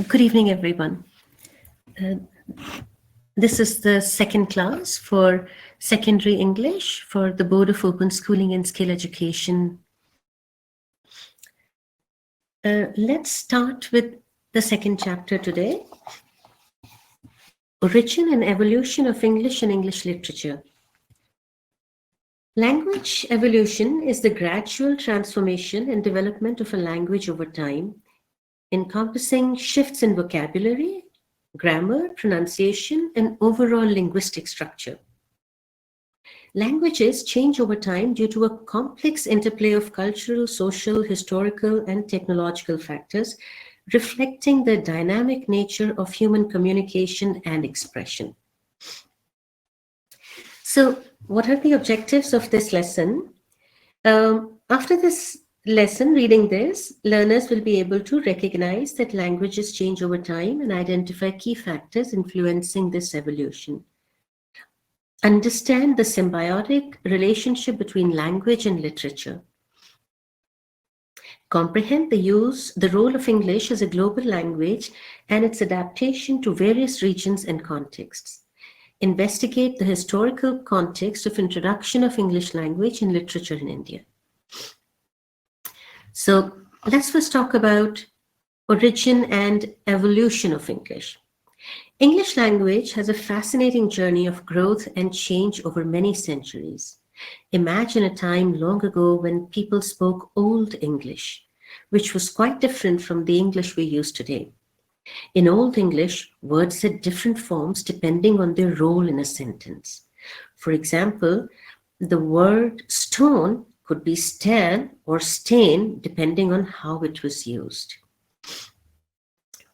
Good evening, everyone. Uh, this is the second class for secondary English for the Board of Open Schooling and Skill Education. Let's start with the second chapter today, Origin and Evolution of English and English Literature. Language evolution is the gradual transformation and development of a language over time, encompassing shifts in vocabulary, grammar, pronunciation, and overall linguistic structure. Languages change over time due to a complex interplay of cultural, social, historical, and technological factors, reflecting the dynamic nature of human communication and expression. So, what are the objectives of this lesson? After this lesson, reading this, learners will be able to recognize that languages change over time and identify key factors influencing this evolution. Understand the symbiotic relationship between language and literature. Comprehend the role of English as a global language and its adaptation to various regions and contexts. Investigate the historical context of introduction of English language and literature in India. So let's first talk about origin and evolution of English. English language has a fascinating journey of growth and change over many centuries. Imagine a time long ago when people spoke Old English, which was quite different from the English we use today. In Old English, words had different forms depending on their role in a sentence. For example, the word stone could be stan or stain depending on how it was used.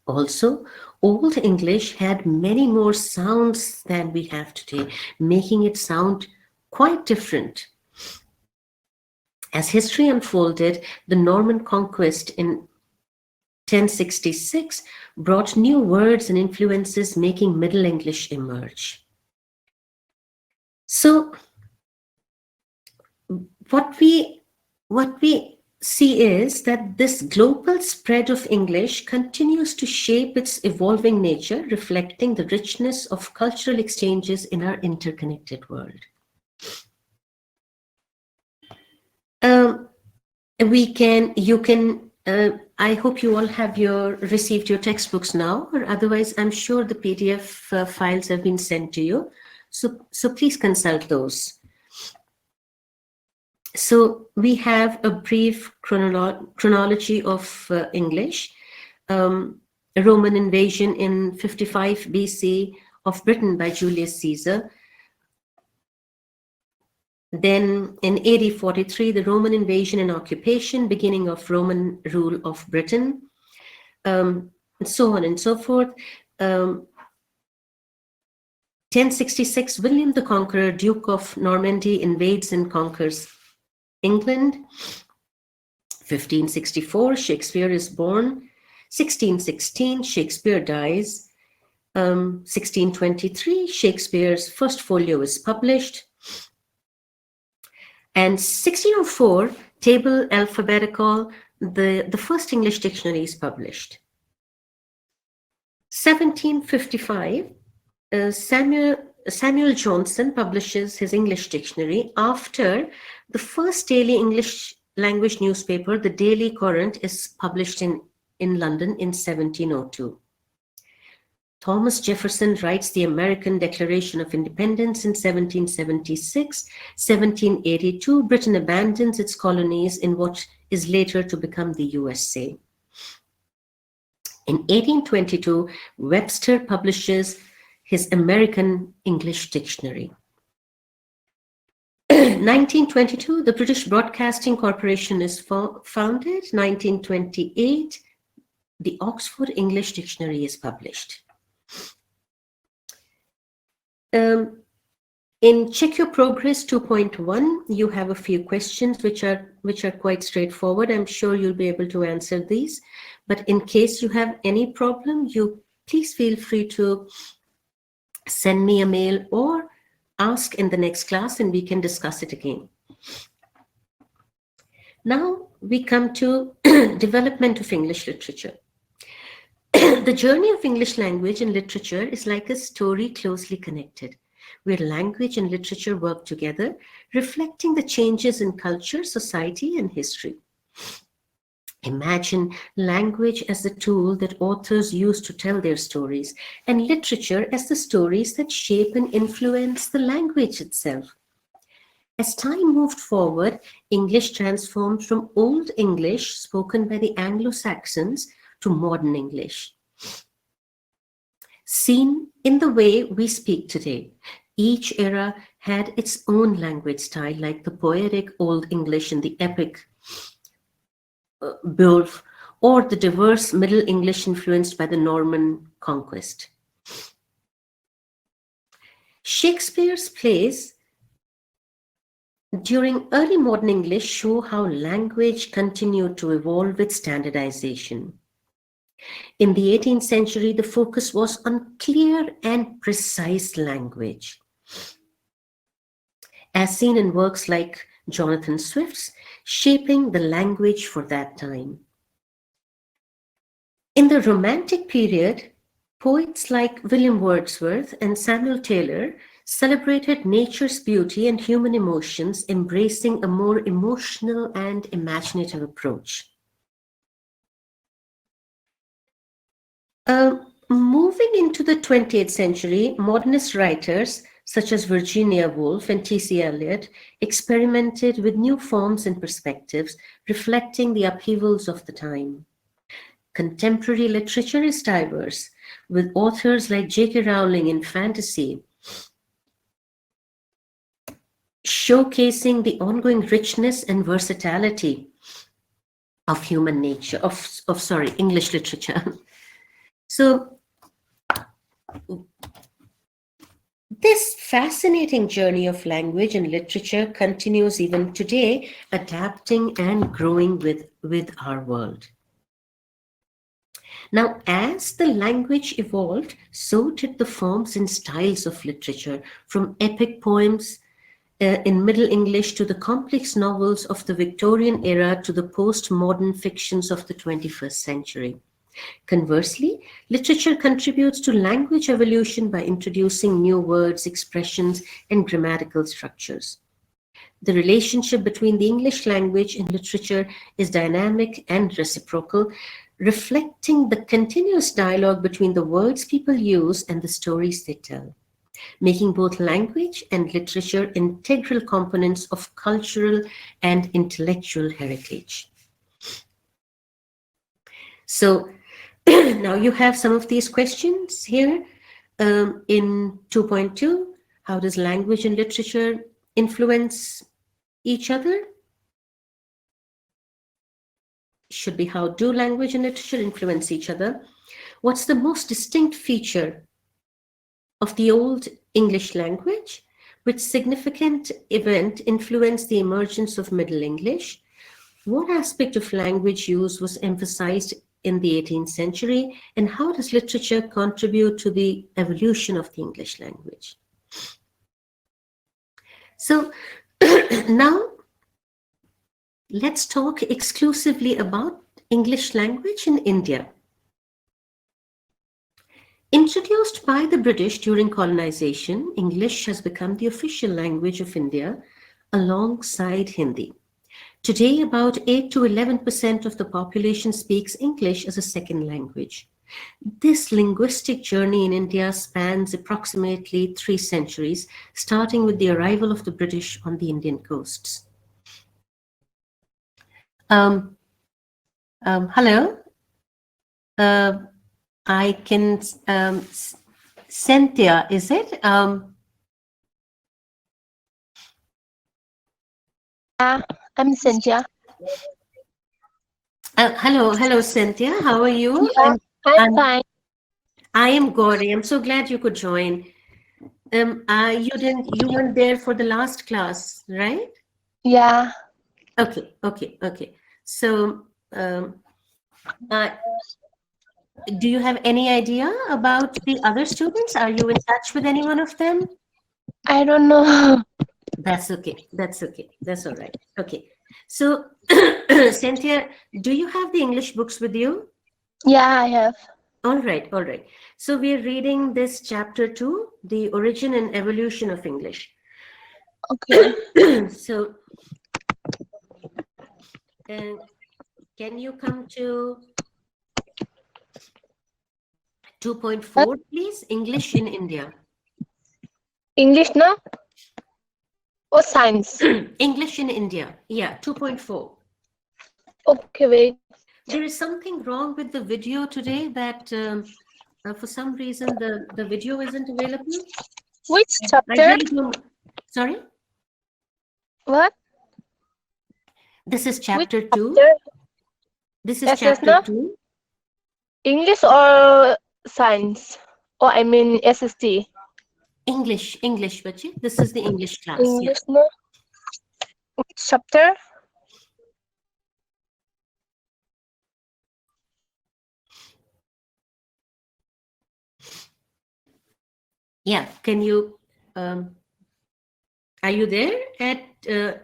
Also, Old English had many more sounds than we have today, making it sound quite different. As history unfolded, the Norman conquest in 1066 brought new words and influences, making Middle English emerge. So, what we see is that this global spread of English continues to shape its evolving nature, reflecting the richness of cultural exchanges in our interconnected world. I hope you all have received your textbooks now, or otherwise I'm sure the PDF files have been sent to you. So please consult those. So we have a brief chronology of English. Roman invasion in 55 BC of Britain by Julius Caesar. Then in AD 43, the Roman invasion and occupation, beginning of Roman rule of Britain, and so on and so forth. 1066, William the Conqueror, Duke of Normandy, invades and conquers England. 1564, Shakespeare is born. 1616, Shakespeare dies. 1623, Shakespeare's first folio is published. And 1604, table alphabetical, the first English dictionary is published. 1755, Samuel Johnson publishes his English dictionary after the first daily English language newspaper, the Daily Courant, is published in London in 1702. Thomas Jefferson writes the American Declaration of Independence in 1776. 1782, Britain abandons its colonies in what is later to become the USA. In 1822, Webster publishes his American English Dictionary. 1922, the British Broadcasting Corporation is founded. 1928, the Oxford English Dictionary is published. In Check Your Progress 2.1, you have a few questions which are quite straightforward. I'm sure you'll be able to answer these. But in case you have any problem, you please feel free to send me a mail or ask in the next class and we can discuss it again. Now we come to development of English literature. The journey of English language and literature is like a story closely connected, where language and literature work together, reflecting the changes in culture, society, and history. Imagine language as the tool that authors use to tell their stories, and literature as the stories that shape and influence the language itself. As time moved forward, English transformed from Old English spoken by the Anglo-Saxons to modern English, seen in the way we speak today. Each era had its own language style, like the poetic Old English and the epic Beowulf, or the diverse Middle English influenced by the Norman conquest. Shakespeare's plays during early modern English show how language continued to evolve with standardization. In the 18th century, the focus was on clear and precise language, as seen in works like Jonathan Swift's, shaping the language for that time. In the Romantic period, poets like William Wordsworth and Samuel Taylor celebrated nature's beauty and human emotions, embracing a more emotional and imaginative approach. Moving into the 20th century, modernist writers such as Virginia Woolf and T.C. Eliot experimented with new forms and perspectives, reflecting the upheavals of the time. Contemporary literature is diverse, with authors like J.K. Rowling in fantasy showcasing the ongoing richness and versatility of human nature, English literature. So, this fascinating journey of language and literature continues even today, adapting and growing with our world. Now, as the language evolved, so did the forms and styles of literature, from epic poems in Middle English to the complex novels of the Victorian era to the postmodern fictions of the 21st century. Conversely, literature contributes to language evolution by introducing new words, expressions, and grammatical structures. The relationship between the English language and literature is dynamic and reciprocal, reflecting the continuous dialogue between the words people use and the stories they tell, making both language and literature integral components of cultural and intellectual heritage. So, now you have some of these questions here in 2.2. How does language and literature influence each other? Should be, how do language and literature influence each other? What's the most distinct feature of the Old English language? Which significant event influenced the emergence of Middle English? What aspect of language use was emphasized in the 18th century, and how does literature contribute to the evolution of the English language? So now let's talk exclusively about English language in India. Introduced by the British during colonization, English has become the official language of India alongside Hindi. Today, about 8 to 11% of the population speaks English as a second language. This linguistic journey in India spans approximately 3 centuries, starting with the arrival of the British on the Indian coasts. Hello. I can, Cynthia, is it? I'm Cynthia. Hello, Cynthia. How are you? Yeah, I'm fine. I am Gauri. I'm so glad you could join. You weren't there for the last class, right? Yeah. Okay. So, do you have any idea about the other students? Are you in touch with any one of them? I don't know. That's okay. That's all right. Okay. So, Cynthia, do you have the English books with you? Yeah, I have. All right, all right. So we're reading this chapter 2, The Origin and Evolution of English. Okay. So, can you come to 2.4, please? English in India. English, no? Or science? English in India. Yeah, 2.4. Okay, wait. There is something wrong with the video today that for some reason the video isn't available. Which I chapter? really don't. Sorry? What? This is Which chapter 2. chapter? This is Yes, yes, chapter no? 2. English or science? Or I mean SST. English, bache. This is the English class. Yeah. English, no? Which chapter? Yeah. Can you, are you there at, do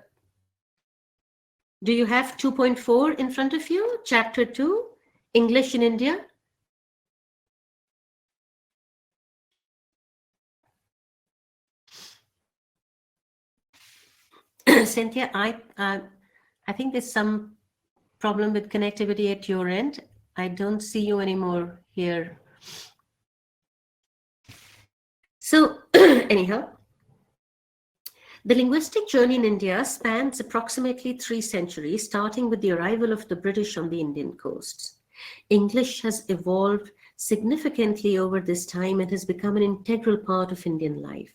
you have 2.4 in front of you? Chapter 2, English in India? Cynthia, I think there's some problem with connectivity at your end. I don't see you anymore here. So anyhow, the linguistic journey in India spans approximately 3 centuries, starting with the arrival of the British on the Indian coasts. English has evolved significantly over this time and has become an integral part of Indian life.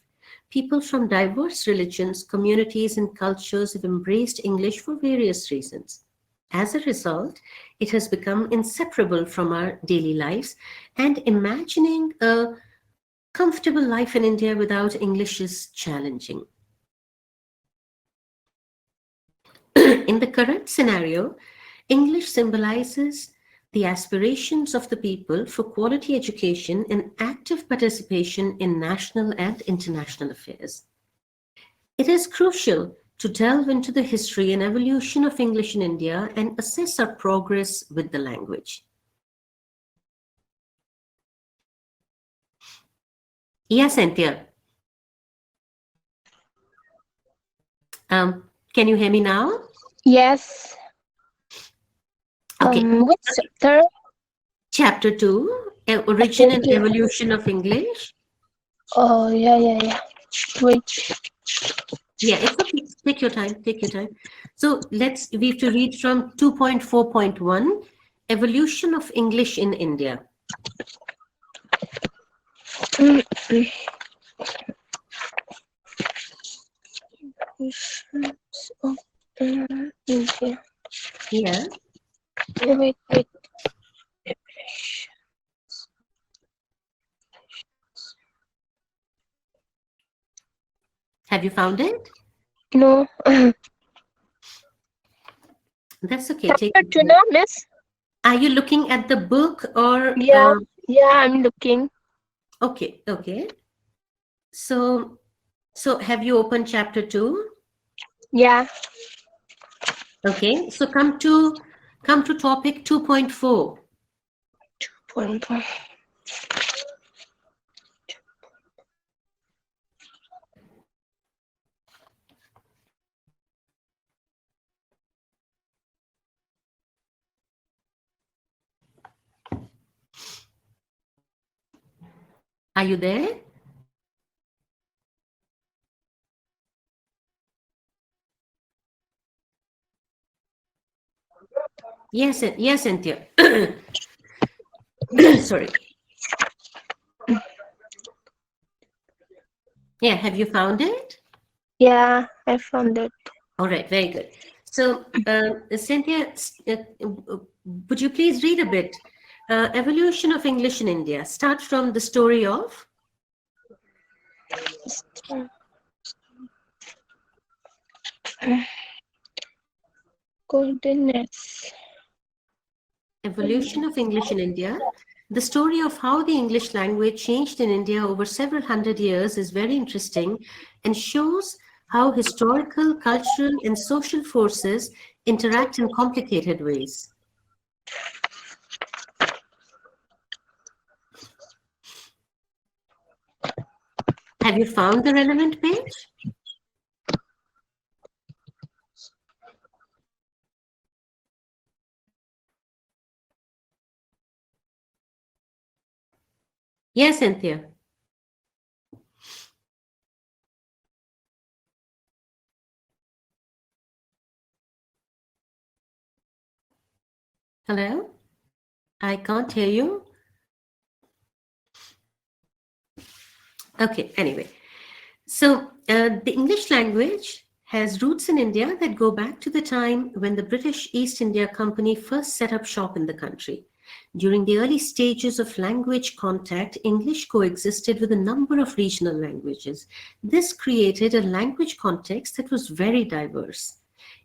People from diverse religions, communities, and cultures have embraced English for various reasons. As a result, it has become inseparable from our daily lives, and imagining a comfortable life in India without English is challenging. In the current scenario, English symbolizes the aspirations of the people for quality education and active participation in national and international affairs. It is crucial to delve into the history and evolution of English in India and assess our progress with the language. Yes, Cynthia. Can you hear me now? Yes. Okay. Which chapter? Chapter 2, Origin and Okay. Evolution of English. Oh, yeah. Wait. Yeah, it's okay. Take your time. Take your time. So we have to read from 2.4.1, Evolution of English in India. India. Yeah. Wait. Have you found it? No. That's okay. Chapter 2, no, miss? Are you looking at the book or? Yeah, I'm looking. Okay. So have you opened chapter 2? Yeah. Okay. So come to topic 2.4. 2.1. Are you there? Yes, Cynthia. Sorry. Yeah, have you found it? Yeah, I found it. All right, very good. So, Cynthia, would you please read a bit? Evolution of English in India. Start from the story of. Coordinates. Evolution of English in India. The story of how the English language changed in India over several hundred years is very interesting and shows how historical, cultural, and social forces interact in complicated ways. Have you found the relevant page? Yes, Cynthia. Hello? I can't hear you. Okay, anyway. So, the English language has roots in India that go back to the time when the British East India Company first set up shop in the country. During the early stages of language contact, English coexisted with a number of regional languages. This created a language context that was very diverse.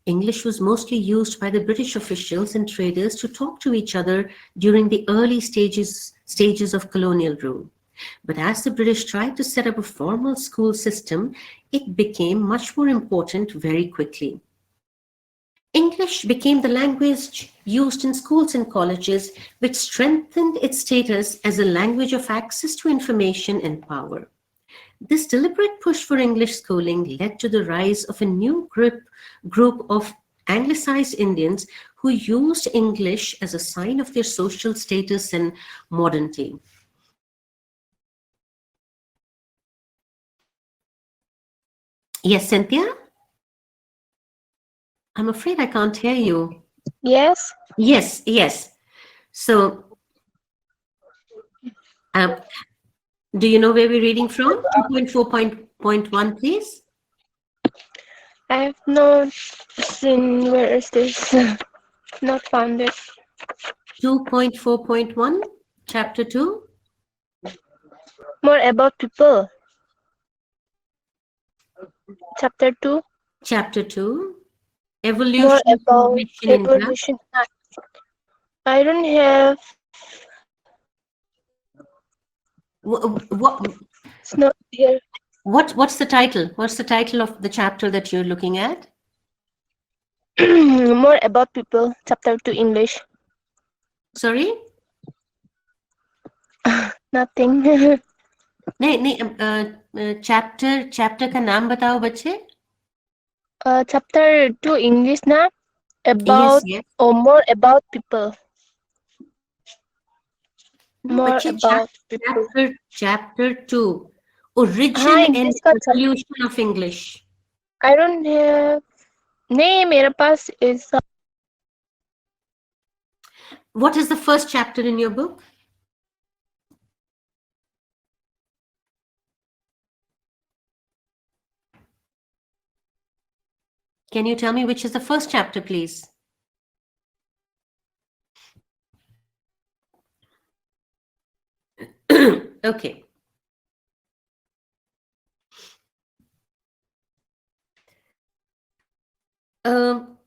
English was mostly used by the British officials and traders to talk to each other during the early stages of colonial rule. But as the British tried to set up a formal school system, it became much more important very quickly. English became the language used in schools and colleges, which strengthened its status as a language of access to information and power. This deliberate push for English schooling led to the rise of a new group of Anglicized Indians who used English as a sign of their social status and modernity. Yes, Cynthia? I'm afraid I can't hear you. Yes. Yes, yes. So, um, do you know where we're reading from? 2.4.1, please. I have not seen where is this. Not found it. 2.4.1, chapter 2. More about people. Chapter 2. Chapter 2, More Evolution of about English in India. evolution. I don't have. What, It's not here. what's the title? What's the title of the chapter that you're looking at? More about people. Chapter 2 English. Sorry? Nothing. नहीं नहीं chapter का नाम बताओ बच्चे. Chapter 2 English na Yes, about yes. or more about people. No, More बच्चे about people. chapter 2, Origin हाँ and English का Evolution of English. I don't have. नहीं मेरे पास is What is the first chapter in your book? Can you tell me which is the first chapter, please? Okay.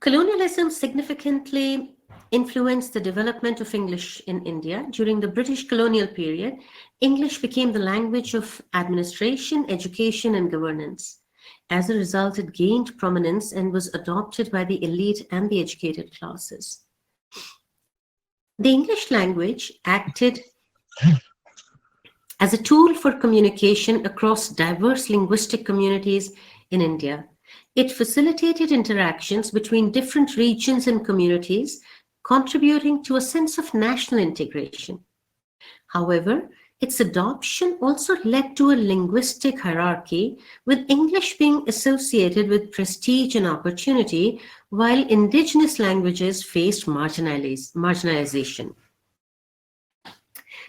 Colonialism significantly influenced the development of English in India. During the British colonial period, English became the language of administration, education, and governance. As a result, it gained prominence and was adopted by the elite and the educated classes. The English language acted as a tool for communication across diverse linguistic communities in India. It facilitated interactions between different regions and communities, contributing to a sense of national integration. However, its adoption also led to a linguistic hierarchy, with English being associated with prestige and opportunity, while indigenous languages faced marginalization.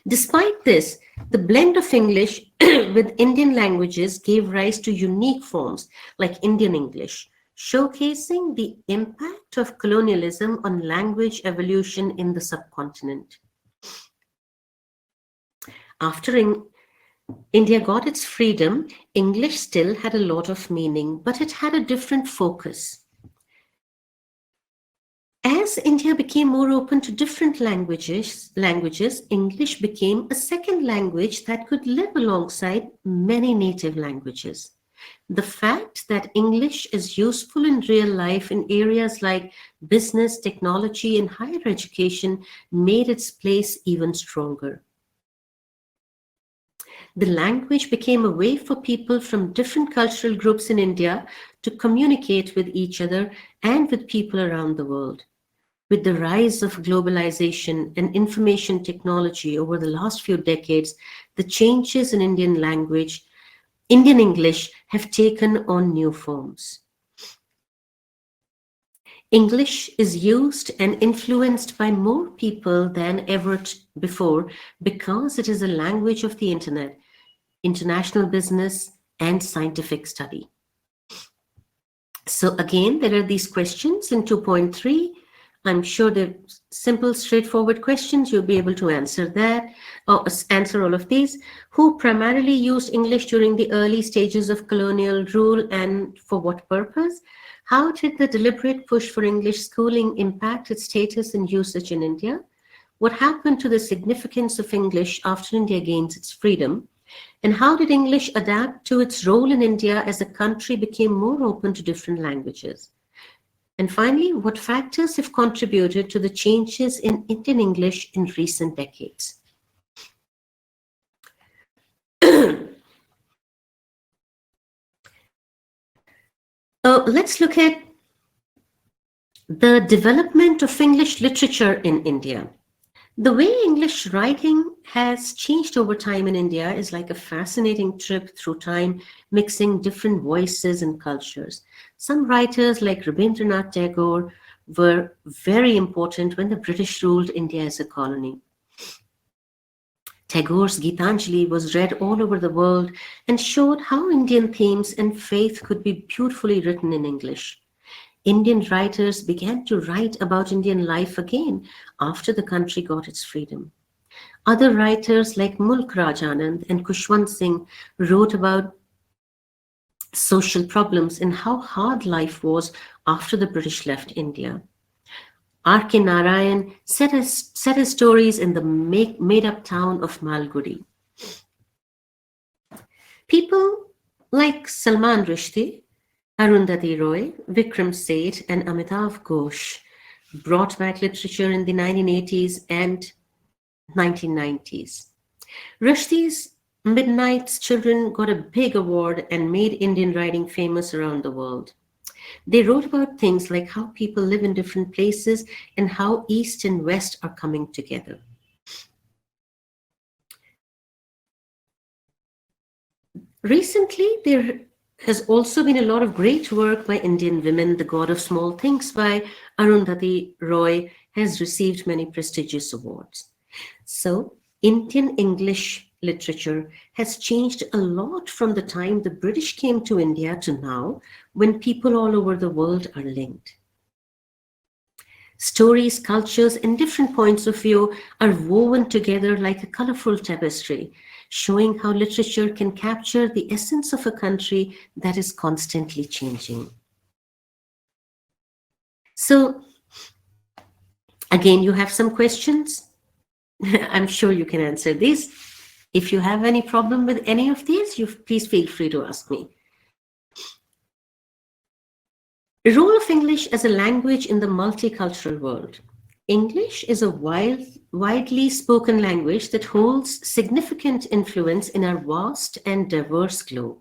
Despite this, the blend of English with Indian languages gave rise to unique forms like Indian English, showcasing the impact of colonialism on language evolution in the subcontinent. After India got its freedom, English still had a lot of meaning, but it had a different focus. As India became more open to different languages, English became a second language that could live alongside many native languages. The fact that English is useful in real life in areas like business, technology, and higher education made its place even stronger. The language became a way for people from different cultural groups in India to communicate with each other and with people around the world. With the rise of globalization and information technology over the last few decades, the changes in Indian language, Indian English, have taken on new forms. English is used and influenced by more people than ever before because it is a language of the internet, international business, and scientific study. So again, there are these questions in 2.3. I'm sure they're simple, straightforward questions. You'll be able to answer that, or answer all of these. Who primarily used English during the early stages of colonial rule and for what purpose? How did the deliberate push for English schooling impact its status and usage in India? What happened to the significance of English after India gains its freedom? And how did English adapt to its role in India as the country became more open to different languages? And finally, what factors have contributed to the changes in Indian English in recent decades? Let's look at the development of English literature in India. The way English writing has changed over time in India is like a fascinating trip through time, mixing different voices and cultures. Some writers like Rabindranath Tagore were very important when the British ruled India as a colony. Tagore's Gitanjali was read all over the world and showed how Indian themes and faith could be beautifully written in English. Indian writers began to write about Indian life again after the country got its freedom. Other writers like Mulk Rajanand and Kushwant Singh wrote about social problems and how hard life was after the British left India. R.K. Narayan set his stories in the made-up town of Malgudi. People like Salman Rushdie, Arundhati Roy, Vikram Seth, and Amitav Ghosh brought back literature in the 1980s and 1990s. Rushdie's Midnight's Children got a big award and made Indian writing famous around the world. They wrote about things like how people live in different places and how East and West are coming together. Recently, there has also been a lot of great work by Indian women. The God of Small Things by Arundhati Roy has received many prestigious awards. So, Indian English literature has changed a lot from the time the British came to India to now, when people all over the world are linked. Stories, cultures, and different points of view are woven together like a colorful tapestry, showing how literature can capture the essence of a country that is constantly changing. So, again, you have some questions. I'm sure you can answer these. If you have any problem with any of these, please feel free to ask me. The role of English as a language in the multicultural world. English is a widely spoken language that holds significant influence in our vast and diverse globe.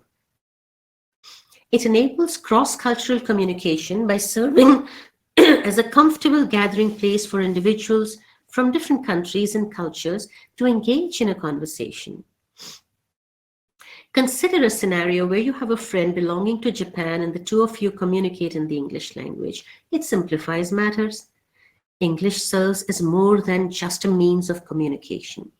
It enables cross-cultural communication by serving as a comfortable gathering place for individuals from different countries and cultures to engage in a conversation. Consider a scenario where you have a friend belonging to Japan and the two of you communicate in the English language. It simplifies matters. English serves as more than just a means of communication.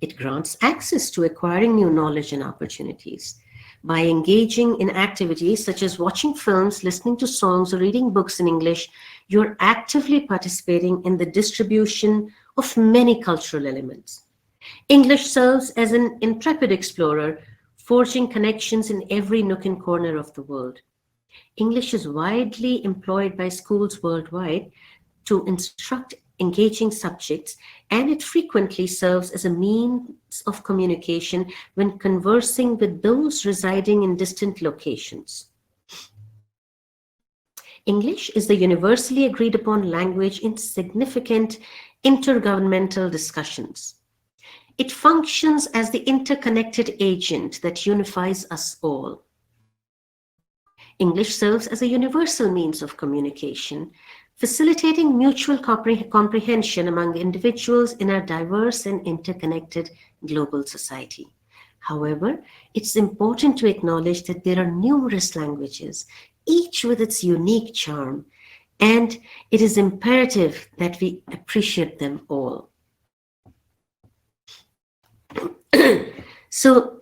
It grants access to acquiring new knowledge and opportunities. By engaging in activities such as watching films, listening to songs, or reading books in English, you're actively participating in the distribution of many cultural elements. English serves as an intrepid explorer, forging connections in every nook and corner of the world. English is widely employed by schools worldwide to instruct engaging subjects, and it frequently serves as a means of communication when conversing with those residing in distant locations. English is the universally agreed upon language in significant intergovernmental discussions. It functions as the interconnected agent that unifies us all. English serves as a universal means of communication, facilitating mutual comprehension among individuals in our diverse and interconnected global society. However, it's important to acknowledge that there are numerous languages, each with its unique charm, and it is imperative that we appreciate them all. So,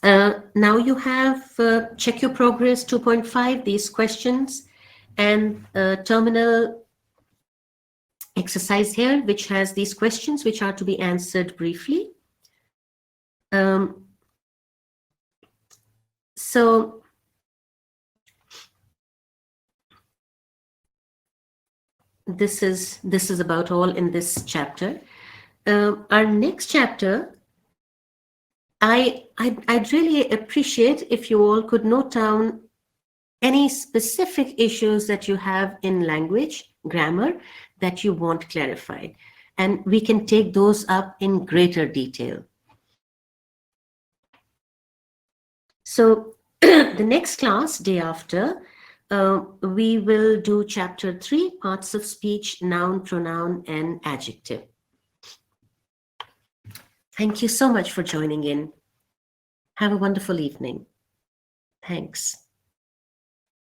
now you have check your progress 2.5, these questions, and terminal exercise here, which has these questions which are to be answered briefly. So this is about all in this chapter. Our next chapter, I'd really appreciate if you all could note down any specific issues that you have in language, grammar, that you want clarified. And we can take those up in greater detail. So the next class, day after, we will do chapter 3, parts of speech, noun, pronoun, and adjective. Thank you so much for joining in. Have a wonderful evening. Thanks.